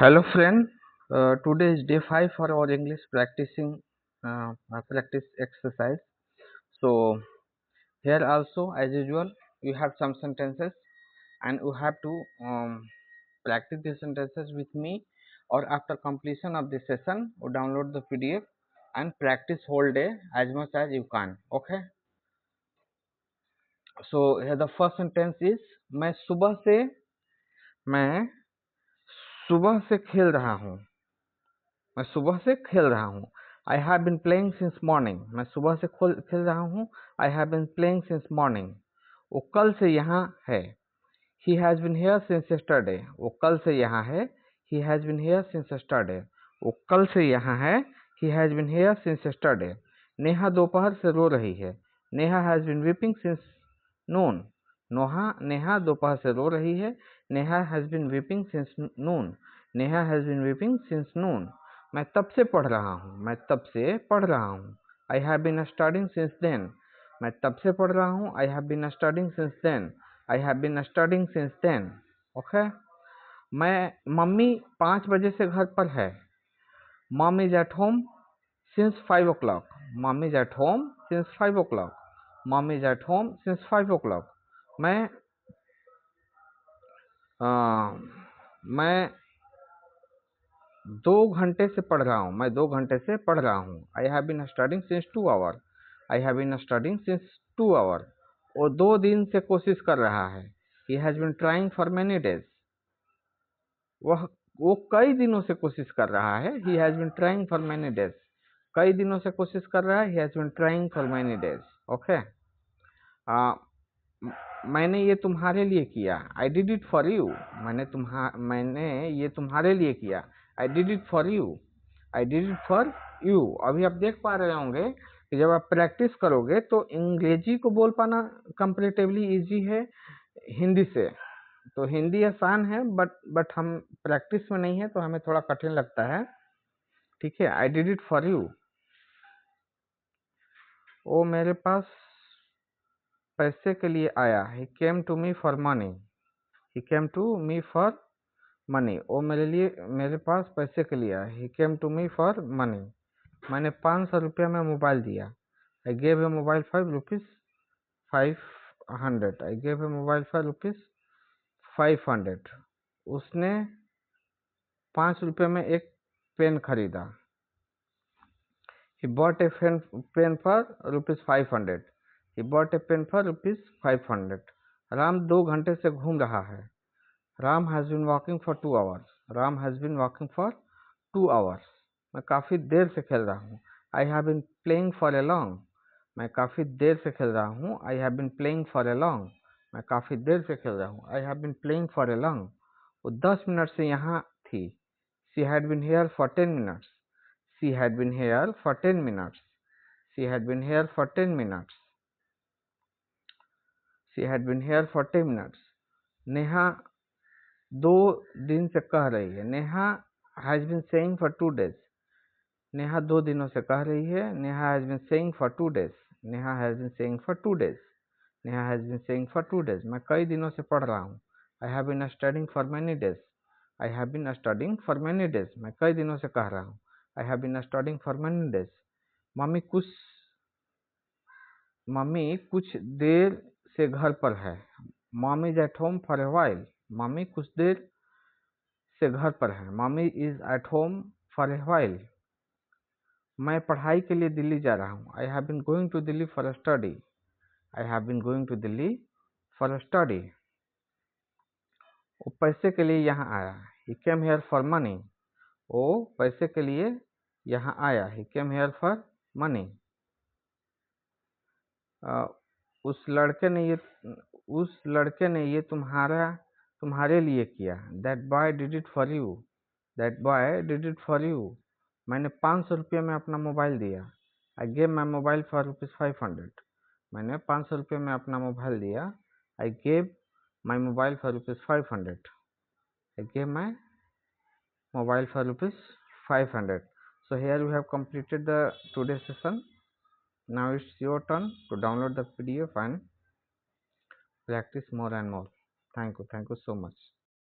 Hello friend, today is day 5 for our English practice exercise. So here also as usual you have some sentences and you have to practice these sentences with me, or after completion of this session you download the PDF and practice whole day as much as you can. Okay, so here the first sentence is मैं सुबह से खेल रहा हूँ। मैं सुबह से खेल रहा हूँ। I have been playing since morning. मैं सुबह से खेल रहा हूँ। I have been playing since morning. वो कल से यहाँ है। He has been here since yesterday. वो कल से यहाँ है। He has been here since yesterday. वो कल से यहाँ है। He has been here since yesterday. Neha दोपहर से रो रही है। Neha has been weeping since noon. Neha दोपहर से रो रही है। Neha has been weeping since noon. Neha has been weeping since noon. मैं तब से पढ़ रहा हूँ। मैं तब से पढ़ रहा हूँ। I have been studying since then. मैं तब से पढ़ रहा हूँ। I have been studying since then. I have been studying since then. Okay. Mummy 5 बजे से घर पर है। Mom is at home since 5 o'clock। Mom is at home since 5 o'clock। Mom is at home since 5 o'clock। मैं 2 घंटे से पढ़ रहा हूँ। मैं 2 घंटे से पढ़ रहा हूँ। I have been studying since 2 hours। I have been studying since 2 hours। वो 2 दिन से कोशिश कर रहा है। He has been trying for many days. वो कई दिनों से कोशिश कर रहा है। He has been trying for many days. कई दिनों से कोशिश कर रहा है। He has been trying for many days. Okay. मैंने ये तुम्हारे लिए किया। I did it for you. मैंने ये तुम्हारे लिए किया। I did it for you. I did it for you. अभी आप देख पा रहे होंगे कि जब आप प्रैक्टिस करोगे तो अंग्रेजी को बोल पाना कंपैरेटिवली इजी है हिंदी से। तो हिंदी आसान है, बट हम प्रैक्टिस में नहीं है तो हमें थोड़ा कठिन लगता है। ठीक है। I did it for you. वो मेरे पास पैसे के लिए आया। He came to me for money. He came to me for money. वो मेरे पास पैसे के लिए आया। He came to me for money. मैंने 500 रुपया में मोबाइल दिया। I gave a mobile 5 rupees 500। I gave a mobile 5 rupees 500। उसने 5 रुपये में एक पेन खरीदा। He bought a pen for rupees 500। He bought a pen for rupees 500। Ram 2 घंटे से घूम रहा है। Ram has been walking for 2 hours। Ram has been walking for 2 hours। मैं काफ़ी देर से खेल रहा हूँ। I have been playing for a long. मैं काफ़ी देर से खेल रहा हूँ। I have been playing for a long. मैं काफ़ी देर से खेल रहा हूँ। I have been playing for a long. वो 10 मिनट से यहाँ थी। She had been here for 10 minutes। She had been here for 10 minutes। She had been here for 10 minutes। She had been here for 10 minutes। Neha 2 दिन से कह रही है। Neha has been saying for 2 days। Neha 2 दिनों से कह रही है। Neha has been saying for 2 days। Neha has been saying for 2 days। Neha has been saying for 2 days। मैं कई दिनों से पढ़ रहा हूँ। I have been studying for many days। I have been studying for many days। मैं कई दिनों से कह रहा हूँ। I have been studying for many days। Mummy कुछ देर से घर पर है। Mom is at home for a while. Mummy कुछ देर से घर पर है। Mummy is at home for a while. मैं पढ़ाई के लिए दिल्ली जा रहा हूँ। I have been going to Delhi for study. I have been going to Delhi for study. वो पैसे के लिए यहाँ आया। He came here for money. वो पैसे के लिए यहाँ आया। He came here for money. उस लड़के ने ये तुम्हारे लिए किया। That boy did it for you. That boy did it for you. मैंने 500 रुपये में अपना मोबाइल दिया। I gave my mobile for rupees 500। मैंने 500 रुपये में अपना मोबाइल दिया। I gave my mobile for rupees 500। I gave my mobile for rupees 500। So here we have completed the today's session. Now it's your turn to download the PDF and practice more and more. Thank you so much.